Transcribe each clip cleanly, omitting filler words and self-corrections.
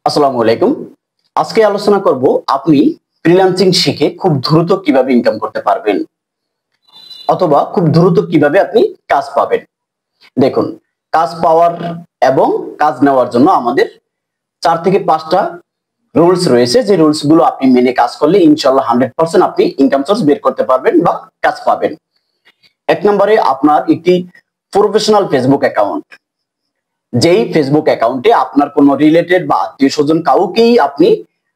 আসসালামু আলাইকুম। আজকে আলোচনা করব আপনি ফ্রিল্যান্সিং শিখে খুব দ্রুত কিভাবে ইনকাম করতে পারবেন অথবা খুব দ্রুত কিভাবে আপনি কাজ পাবেন। দেখুন, কাজ পাওয়ার এবং কাজ নেওয়ার জন্য আমাদের 4 থেকে 5টা রুলস রয়েছে, যে রুলস গুলো আপনি মেনে কাজ করলে ইনশাআল্লাহ 100% আপনি ইনকাম সোর্স বের করতে পারবেন বা কাজ পাবেন। এক নম্বরে আপনার একটি প্রফেশনাল ফেসবুক অ্যাকাউন্ট, যেই ফেসবুক অ্যাকাউন্টে আপনার কোনো রিলেটেড বা আত্মীয় স্বজন কাউকেই আপনি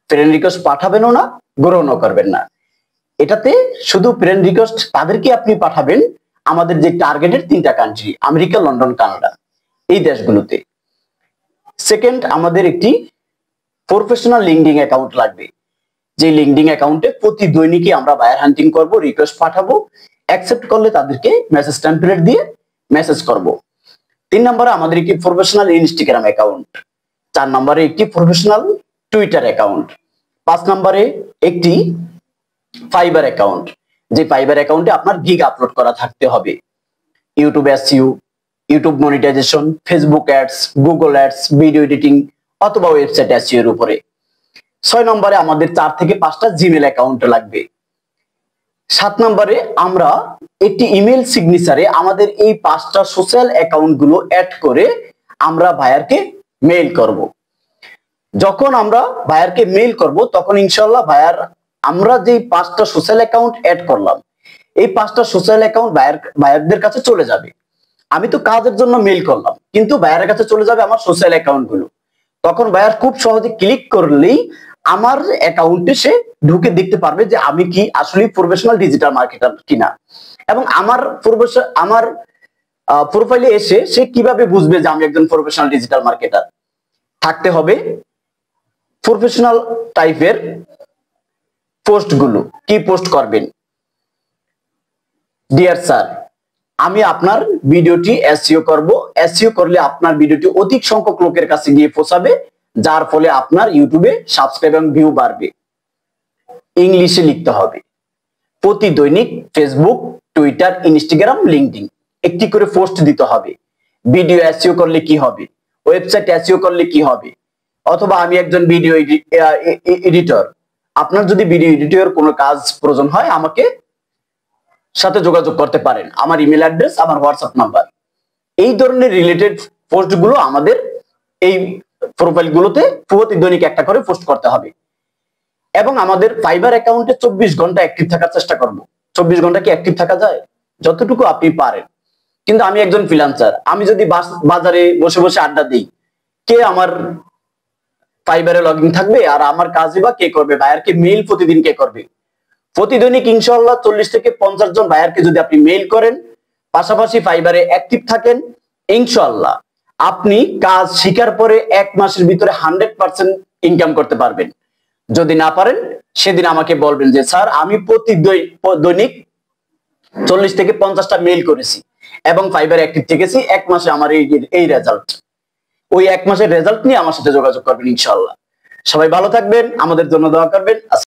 ফ্রেন্ড রিকোয়েস্ট পাঠাবেনও না, গ্রহণও করবেন না। এটাতে শুধু ফ্রেন্ড রিকোয়েস্ট তাদেরকে আপনি পাঠাবেন আমাদের যে টার্গেটেড 3টা কান্ট্রি, আমেরিকা, লন্ডন, কানাডা, এই দেশগুলোতে। সেকেন্ড, আমাদের একটি প্রফেশনাল লিঙ্কডিন অ্যাকাউন্ট লাগবে, যে লিঙ্কডিন অ্যাকাউন্টে প্রতি দৈনিকই আমরা বায়ার হান্টিং করব, রিকোয়েস্ট পাঠাবো, অ্যাকসেপ্ট করলে তাদেরকে মেসেজ টেমপ্লেট দিয়ে মেসেজ করব। 3 নম্বরে আমাদের একটি প্রফেশনাল ইনস্টাগ্রাম অ্যাকাউন্ট, 4 নম্বরে একটি প্রফেশনাল টুইটার অ্যাকাউন্ট, 5 নম্বরে একটি ফাইবার অ্যাকাউন্ট, যে ফাইবার অ্যাকাউন্টে আপনার গিগ আপলোড করা থাকতে হবে। YouTube SEO, YouTube monetization, Facebook ads, Google ads, video editing অথবা ওয়েবসাইট এসইও এর উপরে। 6 নম্বরে আমাদের 4 থেকে 5টা জিমেল অ্যাকাউন্ট লাগবে। 7 নম্বরে আমরা একটি ইমেল সিগনেচারে আমাদের এই 5টা সোশ্যাল অ্যাকাউন্ট গুলো অ্যাড করে আমরা বায়ারকে মেইল করব। যখন আমরা বায়ারকে মেইল করব তখন ইনশাআল্লাহ বায়ার, আমরা যে 5টা সোশ্যাল অ্যাকাউন্ট অ্যাড করলাম, এই 5টা সোশ্যাল অ্যাকাউন্ট বায়ারদের কাছে চলে যাবে। আমি তো কাজের জন্য মেইল করলাম, কিন্তু বায়ারের কাছে চলে যাবে আমার সোশ্যাল অ্যাকাউন্ট গুলো। তখন বায়ার খুব সহজে ক্লিক করলেই আমার অ্যাকাউন্টে সে ঢুকে দেখতে পারবে যে আমি কি আসলে প্রফেশনাল ডিজিটাল মার্কেটার কিনা, এবং আমার প্রোফাইলে এসে সে কিভাবে বুঝবে যে আমি একজন প্রফেশনাল ডিজিটাল মার্কেটার। থাকতে হবে প্রফেশনাল টাইপের পোস্ট গুলো। কি পোস্ট করবেন? ডিয়ার স্যার, আমি আপনার ভিডিওটি এসইও করব। এসইও করলে আপনার ভিডিওটি অধিক সংখ্যক লোকের কাছে গিয়ে পৌঁছাবে, যার ফলে আপনার ইউটিউবে সাবস্ক্রাইব এবং ভিউ বাড়বে। ইংলিশে লিখতে হবে। প্রতি দৈনিক ফেসবুক, টুইটার, ইনস্টাগ্রাম, লিঙ্কডইন একটি করে পোস্ট দিতে হবে। ভিডিও এসইও করলে কি হবে, ওয়েবসাইট এসইও করলে কি হবে, অথবা আমি একজন ভিডিও এডিটর, আপনার যদি ভিডিও এডিটর কোনো কাজ প্রয়োজন হয় আমাকে সাথে যোগাযোগ করতে পারেন। আমার ইমেল অ্যাড্রেস, আমার হোয়াটসঅ্যাপ নাম্বার। এই ধরনের রিলেটেড পোস্ট গুলো আমাদের এই প্রোফাইল গুলোতে প্রতি দৈনিক একটা করে পোস্ট করতে হবে। এবং আমাদের ফাইবার অ্যাকাউন্টে 24 ঘন্টা অ্যাক্টিভ থাকার চেষ্টা করব। 24 ঘন্টা কি অ্যাক্টিভ থাকা যায়? যতটুকু আপনি পারেন। কিন্তু আমি একজন ফ্রিল্যান্সার, আমি যদি বাজারে বসে বসে আড্ডা দিই, কে আমার ফাইবারে লগ ইন থাকবে? আর আমার কাজই বা কে করবে? বায়ারকে মেইল প্রতিদিন কে করবে? প্রতিদিনই ইনশাআল্লাহ 40 থেকে 50 জন বায়ারকে যদি আপনি মেইল করেন, পাশাপাশি ফাইবারে অ্যাক্টিভ থাকেন, ইনশাআল্লাহ আপনি কাজ শিখার পরে 1 মাসের ভিতরে 100% ইনকাম করতে পারবেন। যদি না পারেন সেদিন আমাকে বলবেন যে স্যার, আমি প্রতি দৈনিক 40 থেকে 50টা মেইল করেছি এবং ফাইবার অ্যাক্টিভ থেকেছি, 1 মাসে আমার এই রেজাল্ট। ওই 1 মাসের রেজাল্ট নিয়ে আমার সাথে যোগাযোগ করবেন ইনশাআল্লাহ। সবাই ভালো থাকবেন, আমাদের জন্য দোয়া করবেন।